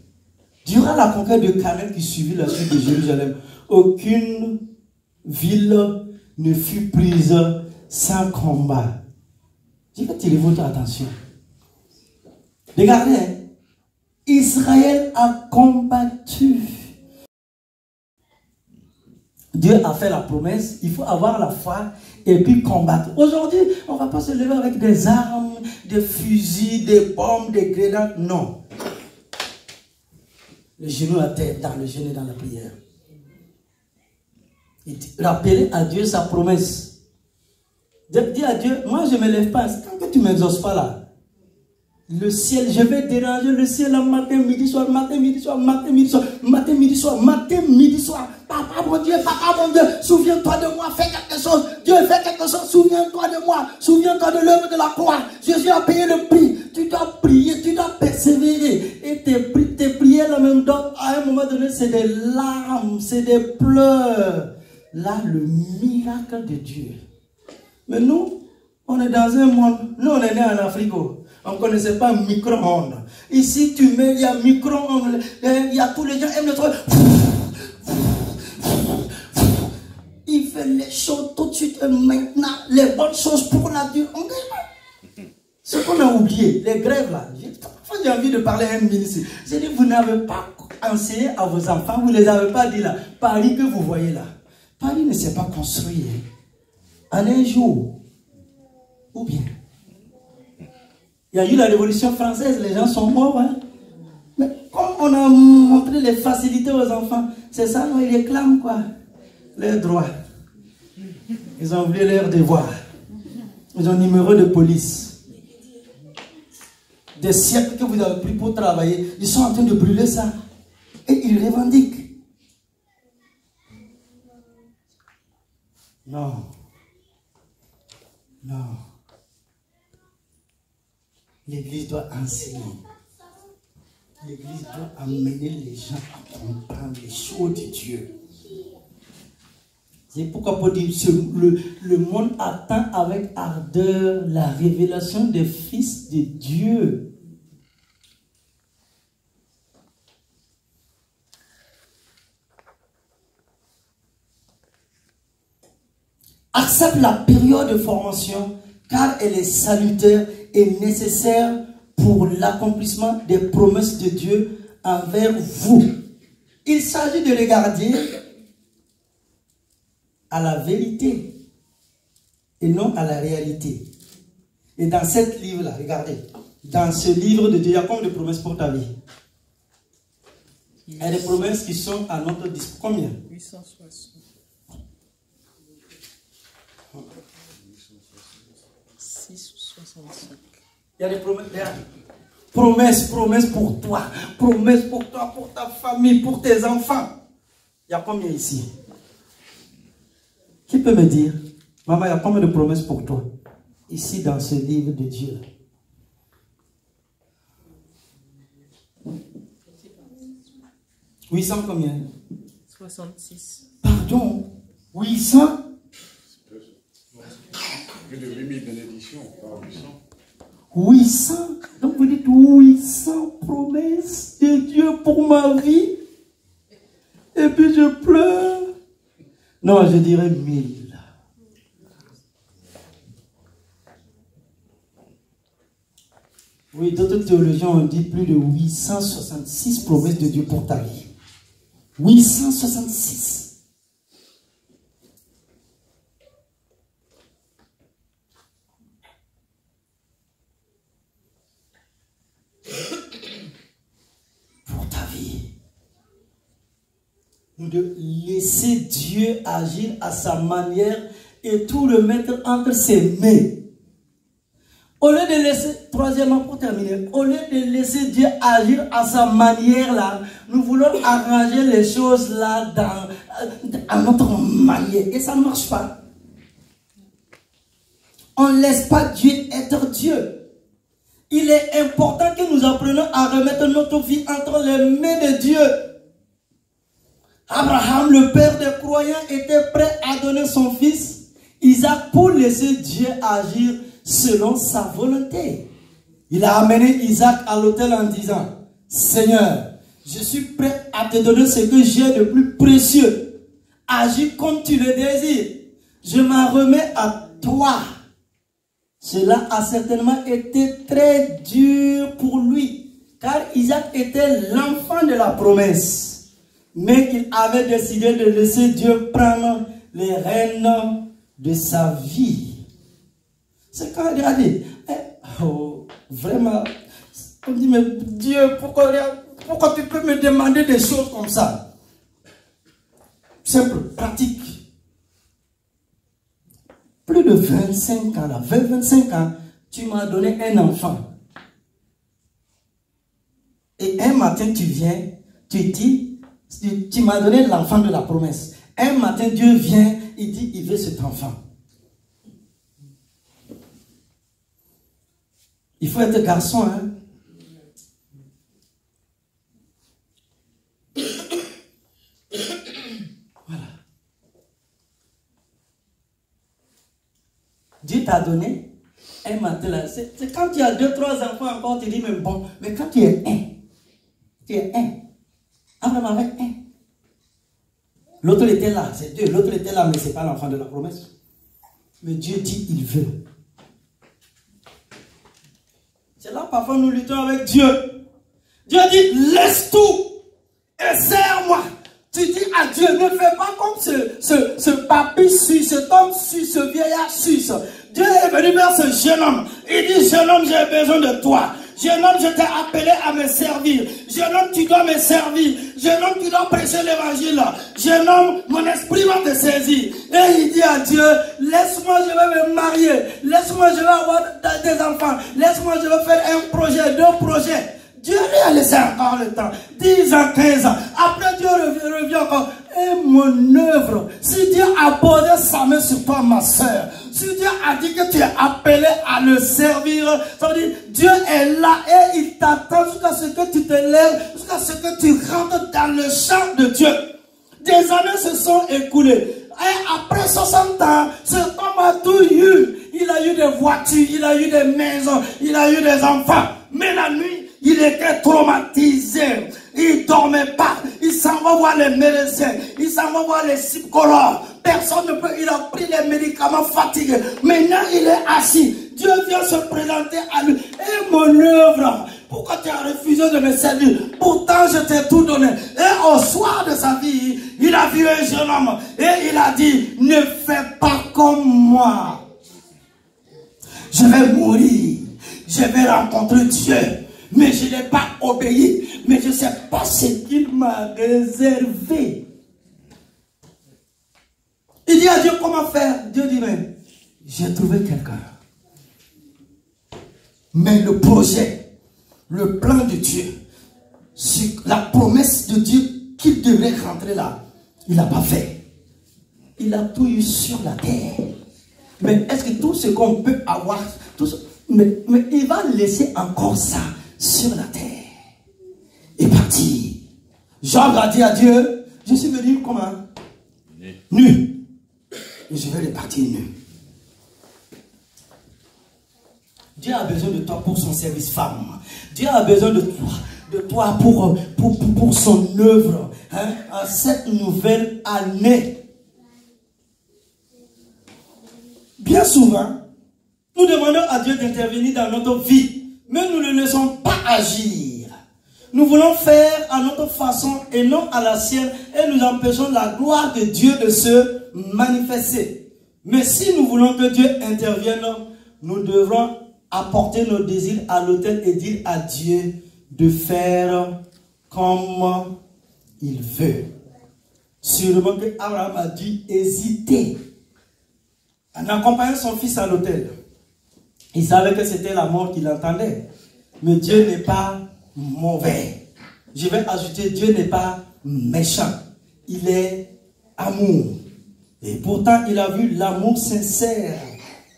Durant la conquête de Canaan qui suivit la suite de Jérusalem, aucune ville ne fut prise sans combat. Je vais tirer votre attention. Regardez, Israël a combattu. Dieu a fait la promesse, il faut avoir la foi et puis combattre. Aujourd'hui, on ne va pas se lever avec des armes, des fusils, des bombes, des grenades. Non. Le genou à terre, dans le jeûne et dans la prière. Rappeler à Dieu sa promesse. Dis à Dieu, moi je ne me lève pas. Quand tu ne m'exauces pas là, le ciel, je vais déranger le ciel le matin, midi, soir, matin, midi, soir, matin, midi, soir, matin, midi, soir, matin, midi, soir. Papa mon Dieu, souviens-toi de moi, fais quelque chose. Dieu, fais quelque chose, souviens-toi de moi, souviens-toi de l'œuvre de la croix. Jésus a payé le prix. Tu dois prier, tu dois persévérer. Et tes prières, là même, à un moment donné, c'est des larmes, c'est des pleurs. Là, le miracle de Dieu. Mais nous, on est dans un monde, nous on est nés en Afrique. On ne connaissait pas micro-ondes. Ici, tu mets, il y a micro-ondes, il y a tous les gens aiment le truc. Il fait les choses tout de suite et maintenant, les bonnes choses pour la durée. Ce qu'on a oublié, les grèves là. J'ai envie de parler à un ministre. J'ai dit, vous n'avez pas enseigné à vos enfants, vous ne les avez pas dit là. Paris que vous voyez là. Paris ne s'est pas construit en un jour. Ou bien. Il y a eu la Révolution française, les gens sont morts. Hein? Mais comme on a montré les facilités aux enfants, c'est ça, non, ils réclament quoi? Leurs droits. Ils ont oublié leurs devoirs. Ils ont un numéro de police. Des siècles que vous avez pris pour travailler, ils sont en train de brûler ça. Et ils revendiquent. Non. Non. L'Église doit enseigner. L'Église doit amener les gens à comprendre les choses de Dieu. C'est pourquoi Paul dit le monde attend avec ardeur la révélation des fils de Dieu. Accepte la période de formation car elle est salutaire et nécessaire pour l'accomplissement des promesses de Dieu envers vous. Il s'agit de regarder à la vérité et non à la réalité. Et dans ce livre-là, regardez, dans ce livre de Dieu, il y a combien de promesses pour ta vie? Il y a des promesses qui sont à notre disposition. Combien? 860. 665. Il y a des promesses. Promesses pour toi. Promesses pour toi, pour ta famille, pour tes enfants. Il y a combien ici? Qui peut me dire, maman, il y a combien de promesses pour toi? Ici, dans ce livre de Dieu. « 800 combien? 66. Pardon? 800? Plus de 8000 bénédictions, pas 800. 800? Donc vous dites 800 promesses de Dieu pour ma vie? Et puis je pleure? Non, je dirais 1000. Oui, d'autres théologiens ont dit plus de 866 promesses de Dieu pour ta vie. 866. Pour ta vie. Nous devons laisser Dieu agir à sa manière et tout le mettre entre ses mains. Au lieu de laisser, troisièmement pour terminer, au lieu de laisser Dieu agir à sa manière là, nous voulons arranger les choses là à notre manière. Et ça ne marche pas. On ne laisse pas Dieu être Dieu. Il est important que nous apprenions à remettre notre vie entre les mains de Dieu. Abraham, le père des croyants, était prêt à donner son fils Isaac pour laisser Dieu agir selon sa volonté. Il a amené Isaac à l'autel en disant, Seigneur, je suis prêt à te donner ce que j'ai de plus précieux. Agis comme tu le désires. Je m'en remets à toi. Cela a certainement été très dur pour lui, car Isaac était l'enfant de la promesse. Mais il avait décidé de laisser Dieu prendre les rênes de sa vie. C'est quand il a dit, oh, vraiment, on dit, mais Dieu, pourquoi tu peux me demander des choses comme ça? Simple, pratique. Plus de 25 ans, là, 25 ans, tu m'as donné un enfant. Et un matin, tu viens, tu dis, tu m'as donné l'enfant de la promesse. Un matin, Dieu vient, il dit, il veut cet enfant. Il faut être garçon, hein. Voilà. Dieu t'a donné un matin là. C'est quand tu as 2, 3 enfants encore, tu dis, mais bon, mais quand tu es un. Abraham avait un. L'autre était là, c'est 2. L'autre était là, mais ce n'est pas l'enfant de la promesse. Mais Dieu dit, il veut. C'est là parfois nous luttons avec Dieu. Dieu dit, laisse tout et serre-moi. Tu dis à Dieu, ne fais pas comme ce papy suisse, cet homme suisse, ce vieillard suisse. Dieu est venu vers ce jeune homme. Il dit, jeune homme, j'ai besoin de toi. Jeune homme, je t'ai appelé à me servir. Jeune homme, tu dois me servir. Jeune homme, tu dois prêcher l'évangile. Jeune homme, mon esprit va te saisir. Et il dit à Dieu, laisse-moi, je vais me marier. Laisse-moi, je vais avoir des enfants. Laisse-moi, je vais faire un projet, 2 projets. Dieu lui a laissé encore le temps. 10 ans, 15 ans. Après, Dieu revient encore. Et mon œuvre, si Dieu a posé sa main sur toi, ma soeur, si Dieu a dit que tu es appelé à le servir, ça veut dire Dieu est là et il t'attend jusqu'à ce que tu te lèves, jusqu'à ce que tu rentres dans le champ de Dieu. Des années se sont écoulées. Et après 60 ans, cet homme a tout eu. Il a eu des voitures, il a eu des maisons, il a eu des enfants. Mais la nuit, il était traumatisé. Il ne dormait pas. Il s'en va voir les médecins. Il s'en va voir les psychologues. Personne ne peut. Il a pris les médicaments fatigués. Maintenant, il est assis. Dieu vient se présenter à lui. Et mon œuvre, pourquoi tu as refusé de me servir? Pourtant, je t'ai tout donné. Et au soir de sa vie, il a vu un jeune homme. Et il a dit, ne fais pas comme moi. Je vais mourir. Je vais rencontrer Dieu. Mais je n'ai pas obéi. Mais je ne sais pas ce qu'il m'a réservé. Il dit à Dieu comment faire. Dieu dit, mais j'ai trouvé quelqu'un. Mais le projet, le plan de Dieu, la promesse de Dieu qu'il devait rentrer là, il n'a pas fait. Il a tout eu sur la terre. Mais est-ce que tout ce qu'on peut avoir, mais il va laisser encore ça sur la terre. Et parti. Job a dit à Dieu, je suis venu comment? Nu. Et je vais repartir nu. Dieu a besoin de toi pour son service femme. Dieu a besoin de toi pour son œuvre. Hein, à cette nouvelle année. Bien souvent, nous demandons à Dieu d'intervenir dans notre vie, mais nous ne le laissons pas agir. Nous voulons faire à notre façon et non à la sienne, et nous empêchons la gloire de Dieu de se manifester. Mais si nous voulons que Dieu intervienne, nous devrons apporter nos désirs à l'autel et dire à Dieu de faire comme il veut. Sûrement que Abraham a dû hésiter en accompagnant son fils à l'autel. Il savait que c'était la mort qu'il entendait. Mais Dieu n'est pas mauvais. Je vais ajouter, Dieu n'est pas méchant. Il est amour. Et pourtant, il a vu l'amour sincère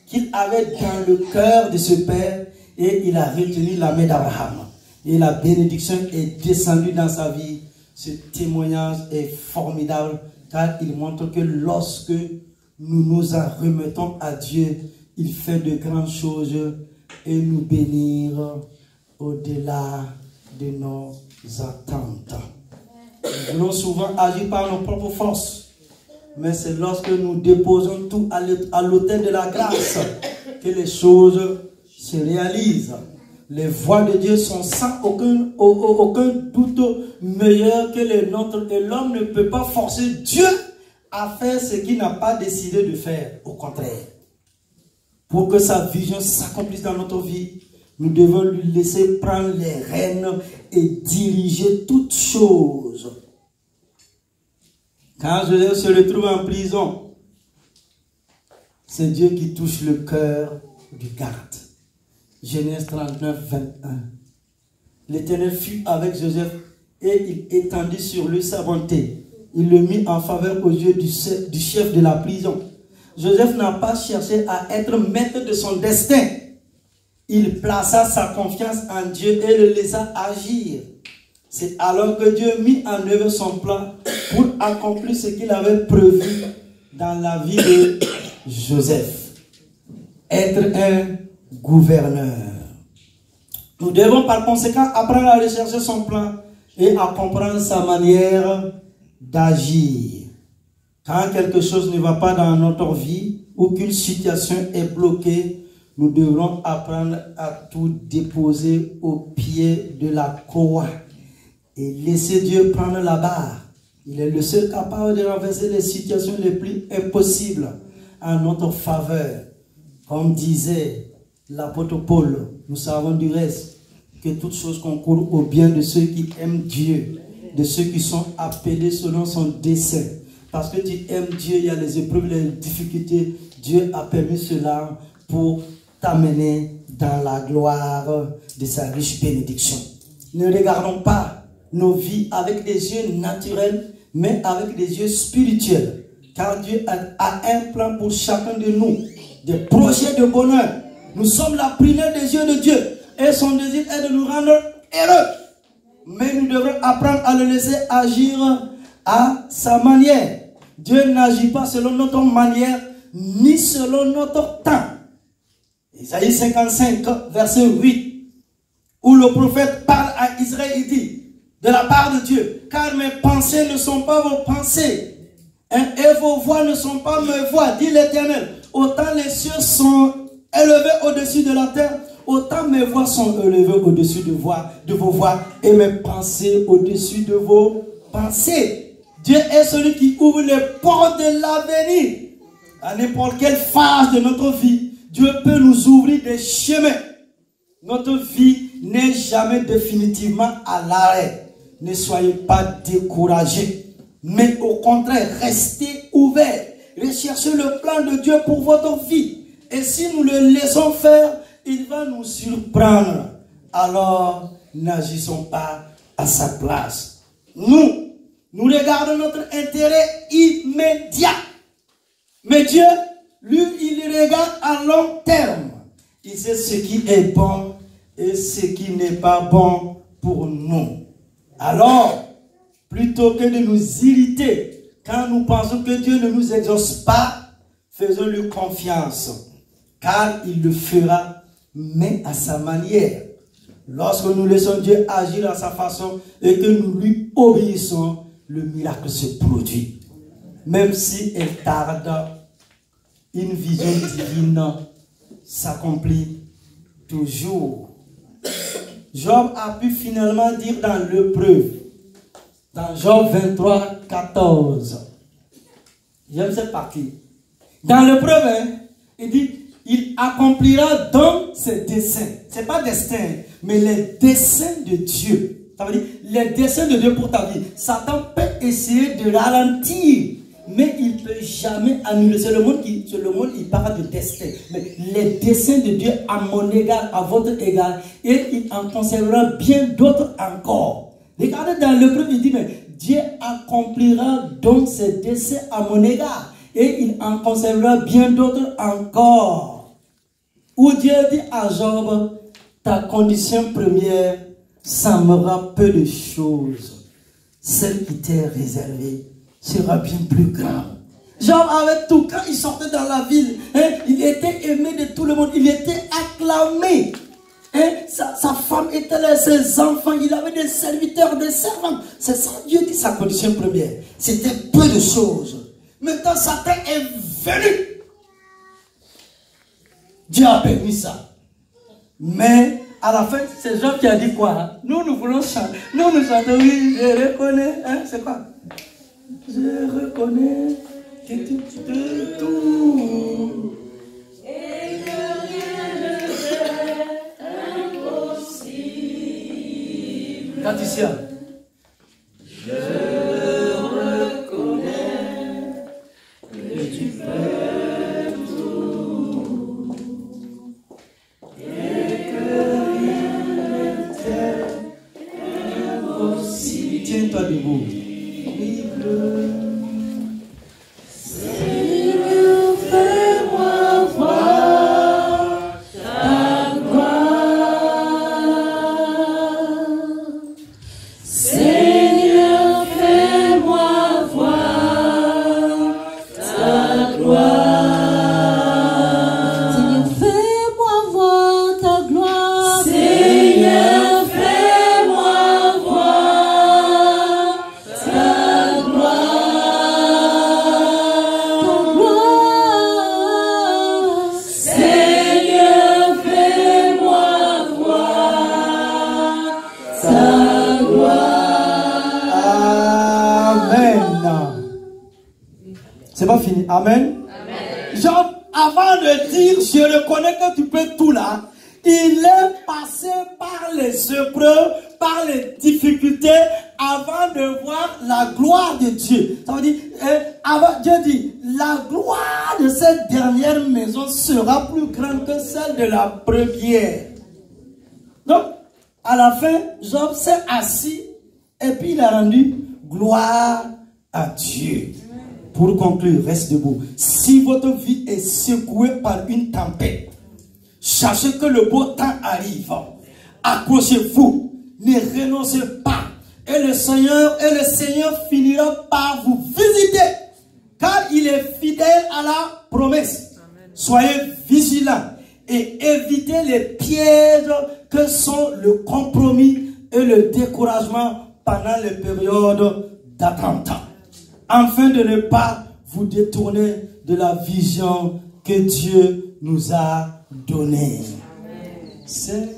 qu'il avait dans le cœur de ce père et il a retenu la main d'Abraham. Et la bénédiction est descendue dans sa vie. Ce témoignage est formidable car il montre que lorsque nous nous en remettons à Dieu, il fait de grandes choses et nous bénir au-delà de nos attentes. Nous voulons souvent agir par nos propres forces. Mais c'est lorsque nous déposons tout à l'autel de la grâce que les choses se réalisent. Les voies de Dieu sont sans aucun doute meilleures que les nôtres. Et l'homme ne peut pas forcer Dieu à faire ce qu'il n'a pas décidé de faire. Au contraire. Pour que sa vision s'accomplisse dans notre vie, nous devons lui laisser prendre les rênes et diriger toutes choses. Quand Joseph se retrouve en prison, c'est Dieu qui touche le cœur du garde. Genèse 39, 21. L'Éternel fut avec Joseph et il étendit sur lui sa bonté. Il le mit en faveur aux yeux du chef de la prison. Joseph n'a pas cherché à être maître de son destin. Il plaça sa confiance en Dieu et le laissa agir. C'est alors que Dieu mit en œuvre son plan pour accomplir ce qu'il avait prévu dans la vie de Joseph. Être un gouverneur. Nous devons par conséquent apprendre à rechercher son plan et à comprendre sa manière d'agir. Quand quelque chose ne va pas dans notre vie ou qu'une situation est bloquée, nous devrons apprendre à tout déposer au pied de la croix et laisser Dieu prendre la barre. Il est le seul capable de renverser les situations les plus impossibles en notre faveur. Comme disait l'apôtre Paul, nous savons du reste que toutes choses concourent au bien de ceux qui aiment Dieu, de ceux qui sont appelés selon son dessein. Parce que tu aimes Dieu, il y a les épreuves, les difficultés. Dieu a permis cela pour t'amener dans la gloire de sa riche bénédiction. Ne regardons pas nos vies avec des yeux naturels, mais avec des yeux spirituels. Car Dieu a un plan pour chacun de nous, des projets de bonheur. Nous sommes la prunelle des yeux de Dieu et son désir est de nous rendre heureux. Mais nous devons apprendre à le laisser agir à sa manière. Dieu n'agit pas selon notre manière, ni selon notre temps. Isaïe 55, verset 8, où le prophète parle à Israël, il dit, de la part de Dieu, car mes pensées ne sont pas vos pensées, et vos voix ne sont pas mes voix, dit l'Éternel. Autant les cieux sont élevés au-dessus de la terre, autant mes voix sont élevées au-dessus de vos voix, et mes pensées au-dessus de vos pensées. Dieu est celui qui ouvre les portes de l'avenir. À n'importe quelle phase de notre vie, Dieu peut nous ouvrir des chemins. Notre vie n'est jamais définitivement à l'arrêt. Ne soyez pas découragés, mais au contraire, restez ouverts. Recherchez le plan de Dieu pour votre vie. Et si nous le laissons faire, il va nous surprendre. Alors, n'agissons pas à sa place. Nous regardons notre intérêt immédiat. Mais Dieu, lui, il regarde à long terme. Il sait ce qui est bon et ce qui n'est pas bon pour nous. Alors, plutôt que de nous irriter quand nous pensons que Dieu ne nous exauce pas, faisons-lui confiance. Car il le fera, mais à sa manière. Lorsque nous laissons Dieu agir à sa façon et que nous lui obéissons, le miracle se produit. Même si elle tarde, une vision divine s'accomplit toujours. Job a pu finalement dire dans l'épreuve, dans Job 23, 14. J'aime cette partie. Dans l'épreuve, il dit, il accomplira donc ses desseins. Ce n'est pas destin, mais les desseins de Dieu. Ça veut dire les desseins de Dieu pour ta vie. Satan peut essayer de ralentir, mais il ne peut jamais annuler. C'est le monde il parle de destin. Mais les desseins de Dieu à mon égard, à votre égard, et il en conservera bien d'autres encore. Regardez dans l'épreuve, il dit, mais Dieu accomplira donc ses desseins à mon égard, et il en conservera bien d'autres encore. Où Dieu dit à Job, ta condition première semblera peu de choses. Celle qui t'est réservée sera bien plus grande. Job avait tout. Quand il sortait dans la ville, il était aimé de tout le monde. Il était acclamé. Sa femme étaient ses enfants, il avait des serviteurs, des servants. C'est ça, Dieu dit sa condition première. C'était peu de choses. Maintenant, Satan est venu. Dieu a permis ça. Mais à la fin, c'est Job qui a dit quoi? Nous voulons chanter. Nous chantons, oui, je reconnais. Hein, c'est quoi? Je reconnais que tu peux tout. Et que rien ne t'est impossible. Patricia. Je reconnais que tu peux tout. Et que rien ne t'est impossible. Tiens-toi debout. Seigneur, fais-moi voir ta gloire. Seigneur, fais-moi voir ta gloire. Seigneur, fais-moi voir ta gloire. Seigneur, fais-moi voir ta gloire. Seigneur, fais-moi voir ta gloire. Amen. C'est pas fini. Amen. Job, avant de dire je reconnais que tu peux tout là, il est passé par les épreuves, par les difficultés, avant de voir la gloire de Dieu. Ça veut dire, Dieu dit, la gloire de cette dernière maison sera plus grande que celle de la première. Donc, à la fin, Job s'est assis et puis il a rendu gloire à Dieu. Pour conclure, reste debout. Si votre vie est secouée par une tempête, sachez que le beau temps arrive. Accrochez-vous, ne renoncez pas. Et le Seigneur finira par vous visiter. Car il est fidèle à la promesse. Amen. Soyez vigilants et évitez les pièges que sont le compromis et le découragement pendant les périodes d'attente. Afin de ne pas vous détourner de la vision que Dieu nous a donnée. C'est